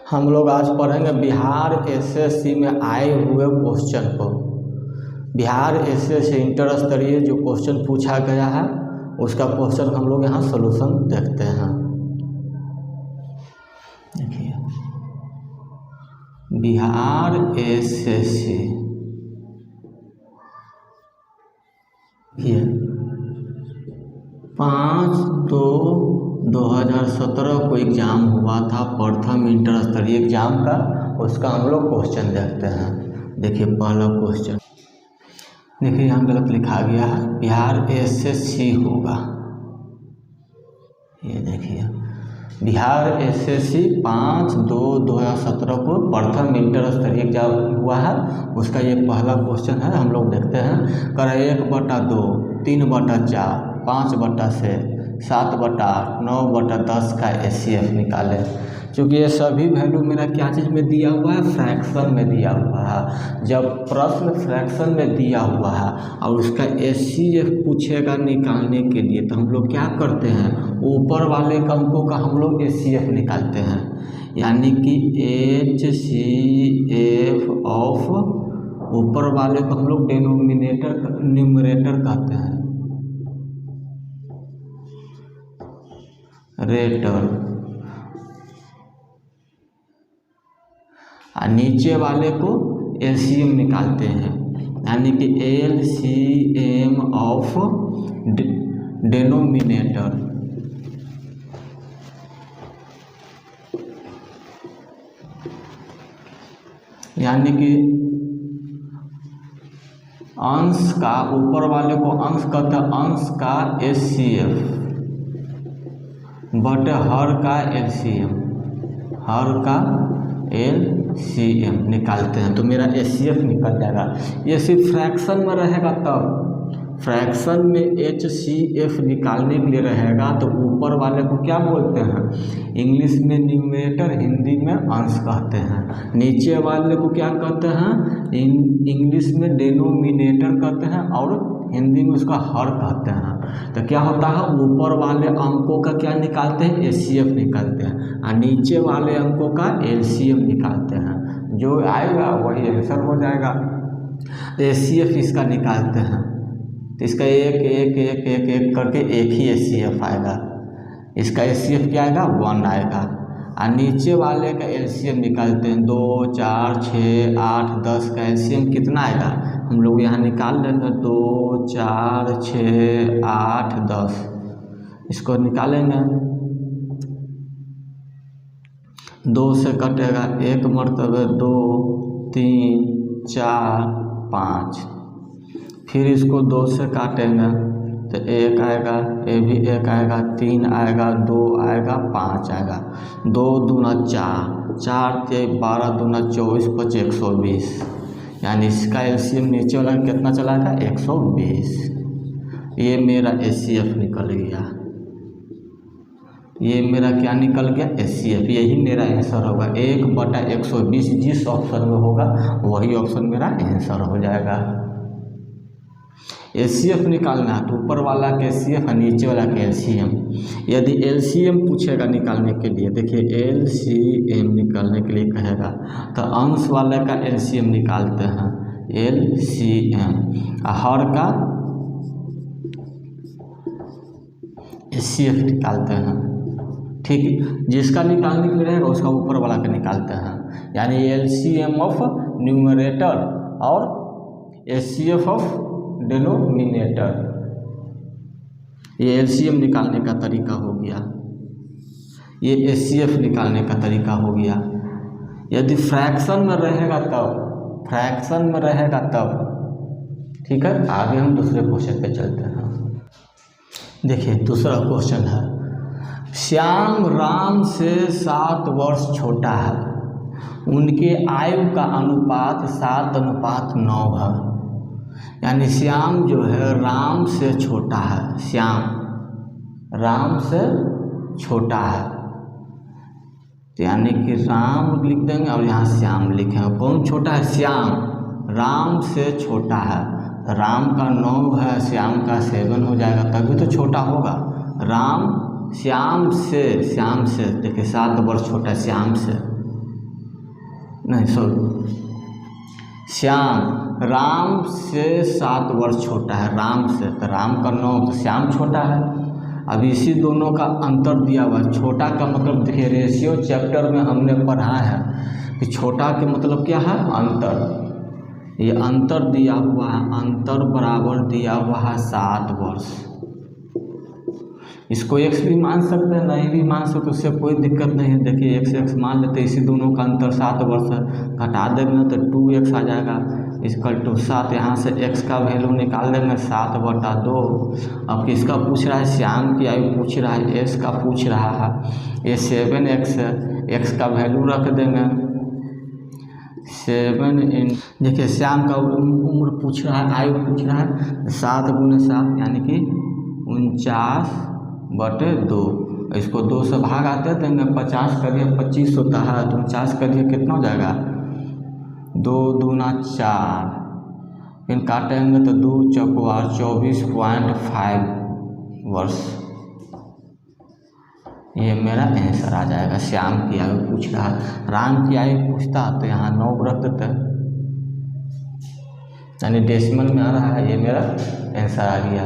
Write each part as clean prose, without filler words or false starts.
हम लोग आज पढ़ेंगे बिहार एसएससी में आए हुए क्वेश्चन को। बिहार एसएससी इंटर स्तरीय जो क्वेश्चन पूछा गया है उसका क्वेश्चन हम लोग यहाँ सॉल्यूशन देखते हैं। देखिए, बिहार एसएससी 5/2/2017 को एग्ज़ाम हुआ था, प्रथम इंटर स्तरीय एग्ज़ाम का। उसका हम लोग क्वेश्चन देखते हैं। देखिए पहला क्वेश्चन, देखिए यहाँ गलत लिखा गया है, बिहार एसएससी होगा। ये देखिए बिहार एसएससी 5/2/2017 को प्रथम इंटर स्तरीय एग्जाम हुआ है, उसका ये पहला क्वेश्चन है। हम लोग देखते हैं। कर 1/2, 3/4, 5/6, 7/8, 9/10 का एचसीएफ निकालें। क्योंकि ये सभी वैल्यू मेरा क्या चीज़ में दिया हुआ है, फ्रैक्शन में दिया हुआ है। जब प्रश्न फ्रैक्शन में दिया हुआ है और उसका एचसीएफ पूछेगा निकालने के लिए, तो हम लोग क्या करते हैं, ऊपर वाले अंकों का हम लोग एचसीएफ निकालते हैं। यानी कि एचसीएफ ऑफ ऊपर वाले को हम लोग न्यूमरेटर कहते हैं, रेटर, और नीचे वाले को एलसीएम निकालते हैं। यानी कि एलसीएम ऑफ डिनोमिनेटर, यानी कि अंश का, ऊपर वाले को अंश कहते हैं, अंश का एचसीएफ बटे हर का एलसीएम, हर का एलसीएम निकालते हैं। तो मेरा एचसीएफ निकल जाएगा। ये सिर्फ फ्रैक्शन में रहेगा, तब फ्रैक्शन में एचसीएफ निकालने के लिए रहेगा तो ऊपर वाले को क्या बोलते हैं, इंग्लिश में न्यूमरेटर, हिंदी में अंश कहते हैं। नीचे वाले को क्या कहते हैं, इंग्लिश में डिनोमिनेटर कहते हैं और हिंदी में उसका हर कहते हैं। तो क्या होता है, ऊपर वाले अंकों का क्या निकालते हैं, एचसीएफ निकालते हैं, और नीचे वाले अंकों का एलसीएम निकालते हैं। जो आएगा वही आंसर हो जाएगा। एचसीएफ इसका निकालते हैं तो इसका एक एक एक एक एक करके एक ही एचसीएफ आएगा। इसका एचसीएफ क्या आएगा, 1 आएगा। और नीचे वाले का एलसीएम निकालते हैं, 2, 4, 6, 8, 10 का एलसीएम कितना आएगा, हम लोग यहाँ निकाल लेंगे। 2, 4, 6, 8, 10 इसको निकालेंगे। 2 से कटेगा 1 मरतबे 2, 3, 4, 5। फिर इसको 2 से काटेंगे तो 1 आएगा, ये भी 1 आएगा, 3 आएगा, 2 आएगा, 5 आएगा। 2 दूना 4, 4 के 12 दूना 24, 25, 120। यानी इसका एलसीएम नीचे वाला कितना चला गया, 120। ये मेरा एचसीएफ निकल गया। ये मेरा क्या निकल गया, एचसीएफ। यही मेरा आंसर होगा। 1/120 जिस ऑप्शन में होगा वही ऑप्शन मेरा आंसर हो जाएगा। एचसीएफ निकालना है तो ऊपर वाला का एचसीएफ और नीचे वाला का एलसीएम। यदि एलसीएम पूछेगा निकालने के लिए, देखिए एलसीएम निकालने के लिए कहेगा तो अंश वाले का एलसीएम निकालते हैं, एलसीएम, हर का एचसीएफ निकालते हैं। ठीक, जिसका निकालने के लिए रहेगा उसका ऊपर वाला का निकालते हैं। यानी एलसीएम ऑफ न्यूमरेटर और एचसीएफ ऑफ डिनोमिनेटर। ये एलसीएम निकालने का तरीका हो गया, ये एचसीएफ निकालने का तरीका हो गया। यदि फ्रैक्शन में रहेगा तब, फ्रैक्शन में रहेगा तब। ठीक है, आगे हम दूसरे क्वेश्चन पे चलते हैं। देखिए दूसरा क्वेश्चन है, श्याम राम से 7 वर्ष छोटा है, उनके आयु का अनुपात 7:9 है। यानी श्याम जो है राम से छोटा है, श्याम राम से छोटा है। तो यानी कि राम लिख देंगे और यहाँ श्याम लिखेंगे। कौन छोटा है, श्याम राम से छोटा है। राम का 9 है, श्याम का 7 हो जाएगा, तभी तो छोटा होगा। राम श्याम से देखिए 7 वर्ष छोटा है श्याम से, नहीं सॉरी, श्याम राम से 7 वर्ष छोटा है, राम से, तो राम का 9 तो श्याम छोटा है। अब इसी दोनों का अंतर दिया हुआ है। छोटा का मतलब देखिए, रेशियो चैप्टर में हमने पढ़ा है कि छोटा के मतलब क्या है, अंतर। ये अंतर दिया हुआ है, अंतर बराबर दिया हुआ है 7 वर्ष। इसको x भी मान सकते हैं, नहीं भी मान सकते, उससे कोई दिक्कत नहीं है। देखिए x x मान लेते हैं, इसी दोनों का अंतर 7 वर्ष है, घटा देंगे तो 2x आ जाएगा इक्वल टू 7। यहाँ से x का वैल्यू निकाल देंगे 7/2। अब किसका पूछ रहा है, श्याम की आयु पूछ रहा है, s का पूछ रहा है। ये 7x है, x का वैल्यू रख देंगे 7 इन, देखिए श्याम का उम्र पूछ रहा है, आयु पूछ रहा है, 7 × 7 यानी कि 49/2। इसको 2 से भाग आते देंगे, 50 करिए 25 होता है, तो 49 करिए कितना हो जाएगा, 2 दूना 4, फिर काटेंगे तो 2 चौकुआर 24.5 वर्ष। ये मेरा आंसर आ जाएगा। श्याम की आयु पूछ रहा है, राम की आयु पूछता तो यहाँ 9 रख देते, यानी डेसिमल में आ रहा है। ये मेरा आंसर आ गया।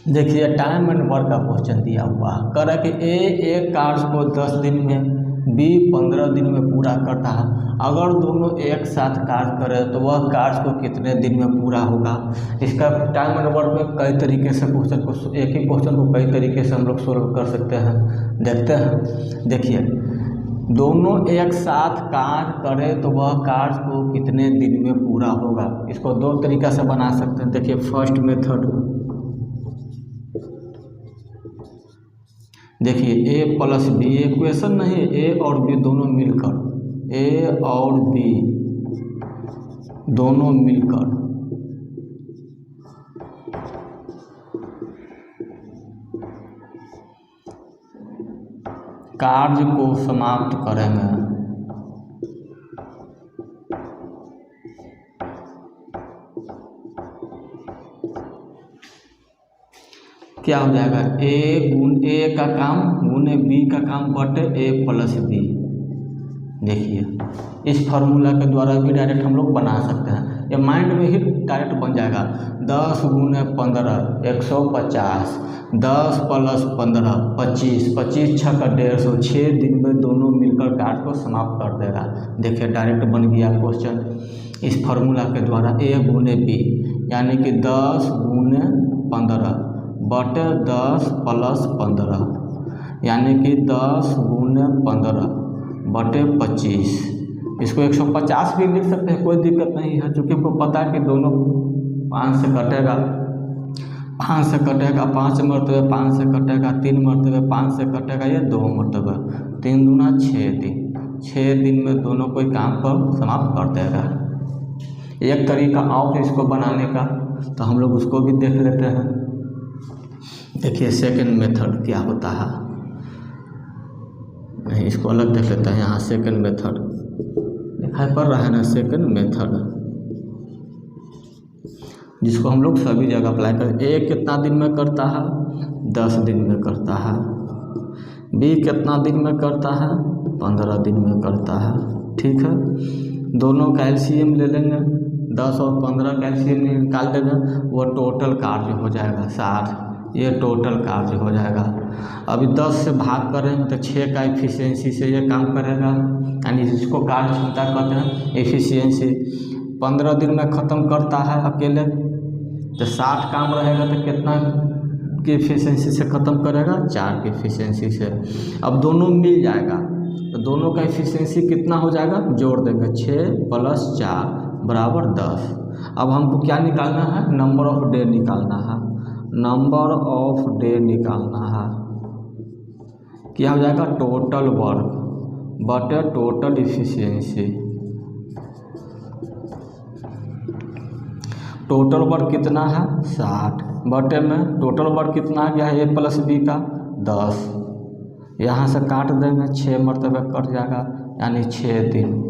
देखिए टाइम एंड वर्क का क्वेश्चन दिया हुआ है, कह रहा है कि एक कार्य को 10 दिन में, बी 15 दिन में पूरा करता है। अगर दोनों एक साथ कार्य करें तो वह कार्य को कितने दिन में पूरा होगा। इसका टाइम एंड वर्क में कई तरीके से क्वेश्चन को, एक ही क्वेश्चन को कई तरीके से हम लोग सोल्व कर सकते हैं। देखते हैं, देखिए दोनों एक साथ कार्य करें तो वह कार्य को कितने दिन में पूरा होगा। इसको 2 तरीका से बना सकते हैं। देखिए फर्स्ट मेथड, देखिए a + b, इक्वेशन नहीं, a और b दोनों मिलकर, a और b दोनों मिलकर कार्य को समाप्त करेंगे। क्या हो जाएगा, a का काम गुने b का काम बटे a + b। देखिए इस फार्मूला के द्वारा भी डायरेक्ट हम लोग बना सकते हैं, ये माइंड में ही डायरेक्ट बन जाएगा। 10 × 15 150, 10 + 15 25, 25 × 6 = 150, 6 दिन में दोनों मिलकर कार्य को समाप्त कर देगा। देखिए डायरेक्ट बन गया क्वेश्चन इस फार्मूला के द्वारा, a × b यानी कि 10 × 15 बटे 10 + 15 यानी कि 10 × 15 बटे 25। इसको 150 भी लिख सकते हैं, कोई दिक्कत नहीं है, क्योंकि हमको पता है कि दोनों 5 से कटेगा, 5 से कटेगा, 5 मरतबे 5 से कटेगा, 3 मरतबे 5 से कटेगा, ये 2 मरतबे, 3 दूना 6 दिन, 6 दिन में दोनों कोई काम पर समाप्त कर देगा। एक तरीका और इसको बनाने का, तो हम लोग उसको भी देख लेते हैं। देखिए सेकंड मेथड क्या होता है, नहीं इसको अलग देख लेते हैं। यहाँ सेकंड मेथड दिखाई पड़ रहा है ना, सेकंड मेथड जिसको हम लोग सभी जगह अप्लाई करें। ए कितना दिन में करता है, 10 दिन में करता है। बी कितना दिन में करता है, 15 दिन में करता है। ठीक है, दोनों का एलसीएम ले लेंगे, 10 और 15 का एलसीएम निकाल देंगे, वो टोटल कार्य हो जाएगा 60। ये टोटल कार्य हो जाएगा। अभी 10 से भाग करेंगे तो 6 का एफिशिएंसी से ये काम करेगा, यानी जिसको कार्य क्षमता कहते हैं एफिशिएंसी। 15 दिन में ख़त्म करता है अकेले, तो 60 काम रहेगा तो कितना की एफिशिएंसी से ख़त्म करेगा, 4 की एफिशिएंसी से। अब दोनों मिल जाएगा तो दोनों का एफिशिएंसी कितना हो जाएगा, जोड़ देंगे, 6 + 4 = 10। अब हमको क्या निकालना है, नंबर ऑफ डे निकालना है, नंबर ऑफ डे निकालना है। क्या हो जाएगा, टोटल वर्क बटे टोटल एफिशिएंसी। टोटल वर्क कितना है, 60 बटे में टोटल वर्क कितना आ गया है, a + b का 10। यहाँ से काट देंगे, 6 मरतबे कट जाएगा, यानी 6 दिन।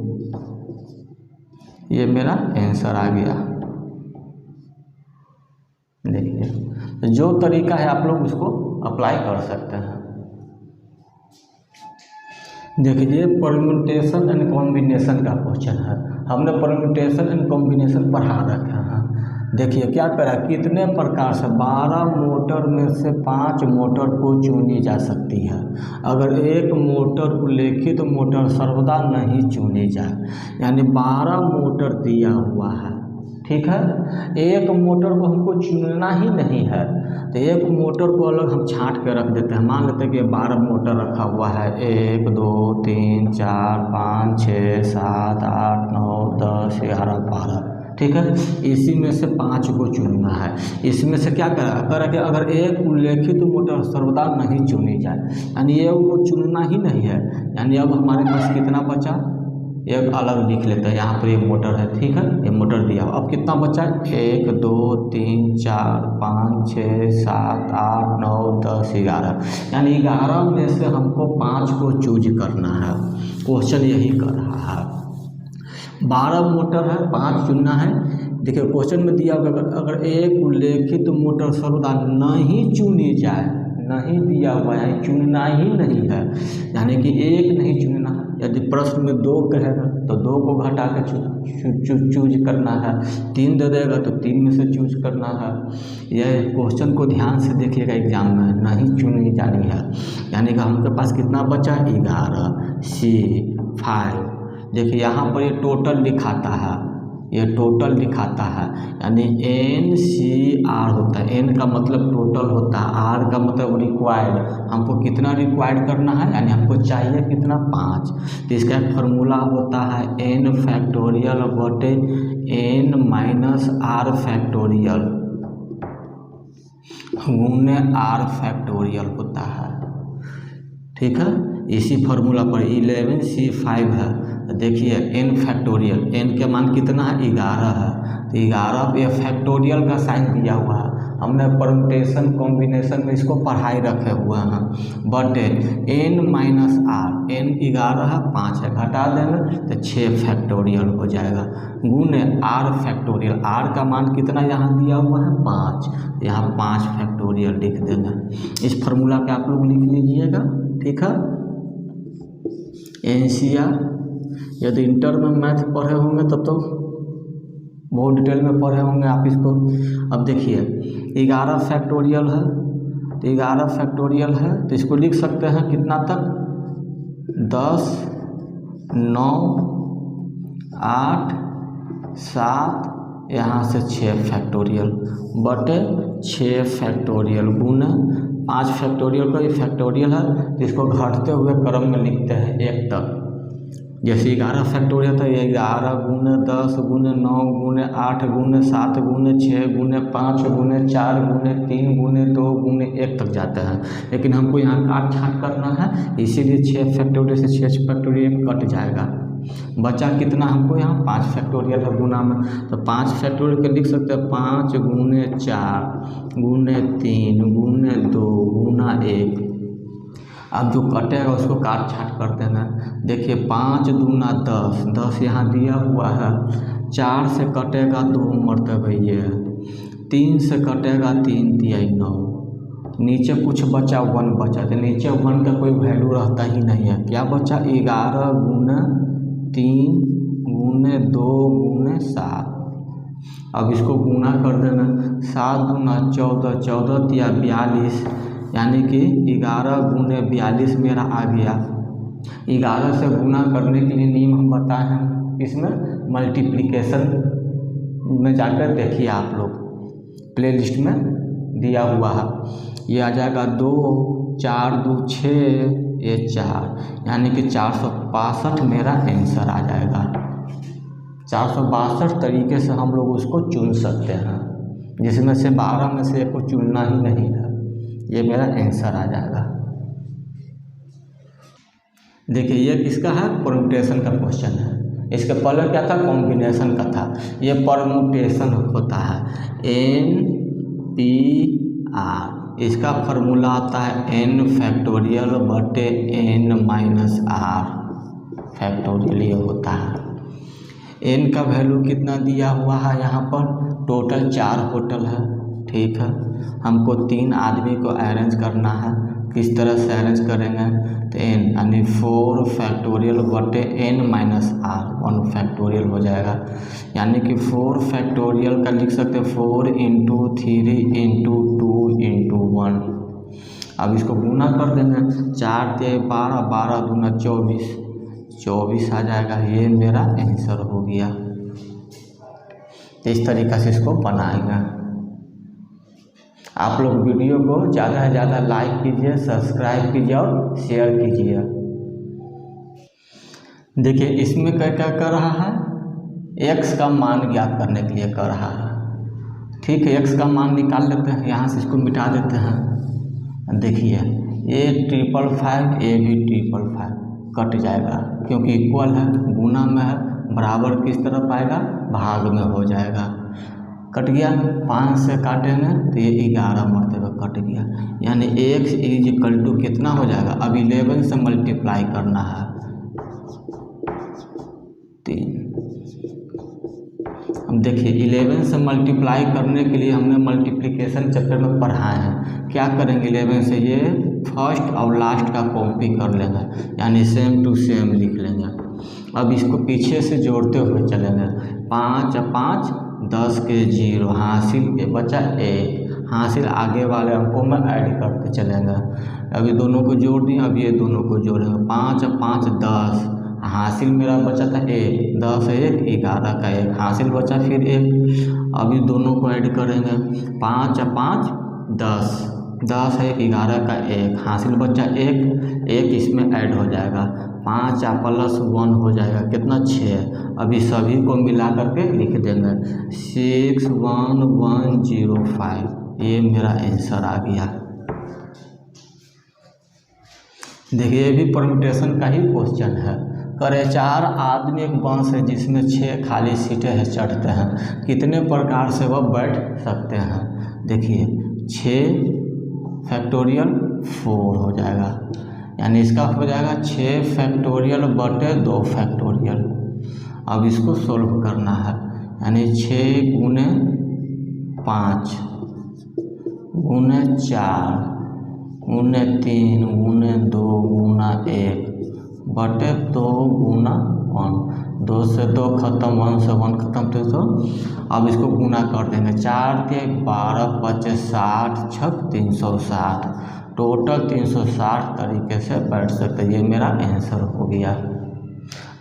ये मेरा आंसर आ गया। देखिए जो तरीका है आप लोग उसको अप्लाई कर सकते हैं। देखिए परम्यूटेशन एंड कॉम्बिनेशन का क्वेश्चन है। हमने परम्यूटेशन एंड कॉम्बिनेशन पढ़ा रखा है। देखिए क्या करा, कितने प्रकार से 12 मोटर में से 5 मोटर को चुनी जा सकती है। अगर एक मोटर उल्लेखित मोटर सर्वदा नहीं चुनी जाए, यानी 12 मोटर दिया हुआ है, ठीक है। एक मोटर को हमको चुनना ही नहीं है, तो एक मोटर को अलग हम छांट के रख देते हैं। मान लेते हैं कि 12 मोटर रखा हुआ है, 1 2 3 4 5 6 7 8 9 10 11 12, ठीक है। इसी में से 5 को चुनना है। इसमें से क्या करा कि अगर एक उल्लेखित मोटर सर्वदा नहीं चुनी जाए, यानी ये वो चुनना ही नहीं है, यानी अब हमारे पास कितना बचा, एक अलग लिख लेते हैं। यहाँ पर ये मोटर है, ठीक है, ये मोटर दिया। अब कितना बचा, 1 2 3 4 5 6 7 8 9 10 11, यानी 11 में से हमको 5 को चूज करना है। क्वेश्चन यही कर रहा है। 12 मोटर है, 5 चुनना है। देखिए क्वेश्चन में दिया होगा अगर एक उल्लेखित मोटर सर्वदा नहीं चुनी जाए, नहीं दिया हुआ है, चुनना ही नहीं है, यानी कि एक नहीं चुनना है। यदि प्रश्न में 2 कहेगा तो 2 को घटा के चूज करना है, 3 दे देगा तो 3 में से चूज करना है। यह क्वेश्चन को ध्यान से देखिएगा, एग्जाम में नहीं चुनी जानी है। यानी कि हमके पास कितना बचा, 11 C 5। देखिए यहाँ पर ये टोटल दिखाता है, ये टोटल दिखाता है, यानी NCR होता है। N का मतलब टोटल होता है, R का मतलब रिक्वायर्ड। हमको कितना रिक्वायर्ड करना है, यानी हमको चाहिए कितना, 5। तो इसका एक फार्मूला होता है N फैक्टोरियल बटे N माइनस R फैक्टोरियल गुने R फैक्टोरियल होता है, ठीक है। इसी फार्मूला पर 11C5 है। देखिए n फैक्टोरियल, n के मान कितना है, 11 है, तो 11 पे फैक्टोरियल का साइन दिया हुआ है। हमने परम्यूटेशन कॉम्बिनेशन में इसको पढ़ाई रखे हुए हैं। बटे n माइनस आर, n 11 है, 5 है, घटा देंगे तो 6 फैक्टोरियल हो जाएगा, गुने r फैक्टोरियल। r का मान कितना यहाँ दिया हुआ है, 5, यहाँ 5 फैक्टोरियल लिख देंगे। इस फार्मूला के आप लोग लिख लीजिएगा, ठीक है। NCR यदि इंटर में मैथ पढ़े होंगे तब तो बहुत डिटेल में पढ़े होंगे आप इसको। अब देखिए 11 फैक्टोरियल है, तो 11 फैक्टोरियल है तो इसको लिख सकते हैं कितना तक, 10 9 8 7, यहाँ से 6 फैक्टोरियल बटे 6 फैक्टोरियल गुना 5 फैक्टोरियल का ये फैक्टोरियल है, तो इसको घटते हुए क्रम में लिखते हैं 1 तक। जैसे 11 फैक्टोरियल था, ये 11 गुने 10 गुने 9 गुने 8 गुने 7 गुने 6 गुने 5 गुने 4 गुने 3 गुने 2 गुने 1 तक जाता है। लेकिन हमको यहाँ काट छाट करना है, इसीलिए 6 फैक्टोरियल से 6 फैक्टोरियल कट जाएगा। बचा कितना हमको यहाँ, 5 फैक्टोरियल है गुना में, तो 5 फैक्टोरियल के लिख सकते हैं 5 गुने 4 गुने 3 गुने 2 गुना 1। अब जो कटेगा उसको काट छाट कर देना। देखिए 5 दूना 10, 10 यहाँ दिया हुआ है, 4 से कटेगा 2 मरतबे ये, 3 से कटेगा 3 तिया 9, नीचे कुछ बचा 1 बचा, तो नीचे 1 का कोई वैल्यू रहता ही नहीं है। क्या बचा, 11 गुना 3 गुने 2 गुने 7। अब इसको गुना कर देना, 7 दूना 14, 14 तिया 42, यानी कि 11 गुने 42 मेरा आ गया। 11 से गुना करने के लिए नियम हम बताए हैं, इसमें मल्टीप्लिकेशन में जाकर देखिए आप लोग, प्लेलिस्ट में दिया हुआ है। ये आ जाएगा 2 4 2 6, ये 4, यानी कि 462 मेरा आंसर आ जाएगा। 462 तरीके से हम लोग उसको चुन सकते हैं, जिसमें से 12 में से को चुनना ही नहीं है, ये मेरा आंसर आ जाएगा। देखिए ये किसका है, परम्यूटेशन का क्वेश्चन है। इसके पहले क्या था, कॉम्बिनेशन का था। ये परम्यूटेशन होता है NPR, इसका फार्मूला आता है n फैक्टोरियल बटे n माइनस r फैक्टोरियल, ये होता है। n का वैल्यू कितना दिया हुआ है, यहाँ पर टोटल 4 होटल है, ठीक है। हमको 3 आदमी को अरेंज करना है, किस तरह से अरेंज करेंगे, तो n यानी 4 फैक्टोरियल बटे n माइनस r 1 फैक्टोरियल हो जाएगा। यानी कि 4 फैक्टोरियल का लिख सकते हैं 4 इंटू 3 इंटू 2 इंटू 1। अब इसको गुना कर देंगे, 4 × 12, 12 दूना 24, 24 आ जाएगा। ये मेरा आंसर हो गया। इस तरीक़ा से इसको बनाएंगे। आप लोग वीडियो को ज़्यादा से ज़्यादा लाइक कीजिए, सब्सक्राइब कीजिए और शेयर कीजिए। देखिए इसमें क्या क्या कर रहा है, x का मान ज्ञात करने के लिए कर रहा है। ठीक है, x का मान निकाल लेते हैं, यहाँ से इसको मिटा देते हैं। देखिए a 555 a भी 555 कट जाएगा, क्योंकि इक्वल है, गुना में है, बराबर किस तरफ आएगा, भाग में हो जाएगा। कट गया, 5 से काटेंगे तो ये 11 मरतबा कट गया। यानी x इक्वल टू कितना हो जाएगा, अब 11 से मल्टीप्लाई करना है 3। अब देखिए 11 से मल्टीप्लाई करने के लिए हमने मल्टीप्लिकेशन चैप्टर में पढ़ाए हैं। क्या करेंगे, 11 से ये फर्स्ट और लास्ट का कॉपी कर लेंगे, यानी सेम टू सेम लिख लेंगे। अब इसको पीछे से जोड़ते हुए चलेंगे, 5 और 5 10 के 0, हासिल के बचा 1, हासिल आगे वाले अंकों में ऐड करते चलेंगे। अभी दोनों को जोड़ दिए, अब ये दोनों को जोड़ेंगे, 5 और 5 10, हासिल मेरा बचा था 1, 10 1 11 का 1, हासिल बचा फिर 1। अभी दोनों को ऐड करेंगे, 5 और 5 10, 10 1 11 का 1, हासिल बचा 1, 1 इसमें ऐड हो जाएगा, 5 प्लस 1 हो जाएगा कितना 6। अभी सभी को मिला करके लिख देंगे 61105। ये मेरा आंसर आ गया। देखिए ये भी परम्यूटेशन का ही क्वेश्चन है। करे 4 आदमी एक बस है जिसमें 6 खाली सीटें हैं, चढ़ते हैं, कितने प्रकार से वह बैठ सकते हैं। देखिए 6 फैक्टोरियल 4 हो जाएगा, यानी इसका हो जाएगा 6 फैक्टोरियल बटे 2 फैक्टोरियल। अब इसको सोल्व करना है, यानी 6 गुने 5 गुने 4 गुने 3 गुने 2 गुना 1 बटे 2 गुना 1। 2 से 2 खत्म, 1 से 1 खत्म, तो अब इसको गुना कर देंगे, 4 के 12 बचे 60 छक 360, टोटल 360 तरीके से बैठ सकते हैं। ये मेरा आंसर हो गया।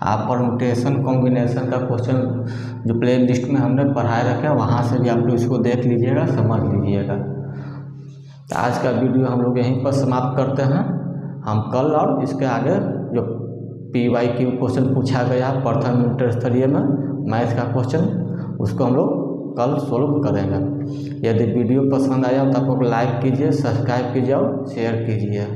आप परम्यूटेशन कॉम्बिनेशन का क्वेश्चन जो प्ले लिस्ट में हमने पढ़ाए रखे वहाँ से भी आप लोग इसको देख लीजिएगा, समझ लीजिएगा। तो आज का वीडियो हम लोग यहीं पर समाप्त करते हैं। हम कल और इसके आगे जो PYQ क्वेश्चन पूछा गया प्रथम इंटर स्तरीय में मैथ का क्वेश्चन, उसको हम लोग कल सोल्व करेंगे। यदि वीडियो पसंद आया तो आप लोग लाइक कीजिए, सब्सक्राइब कीजिए और शेयर कीजिए।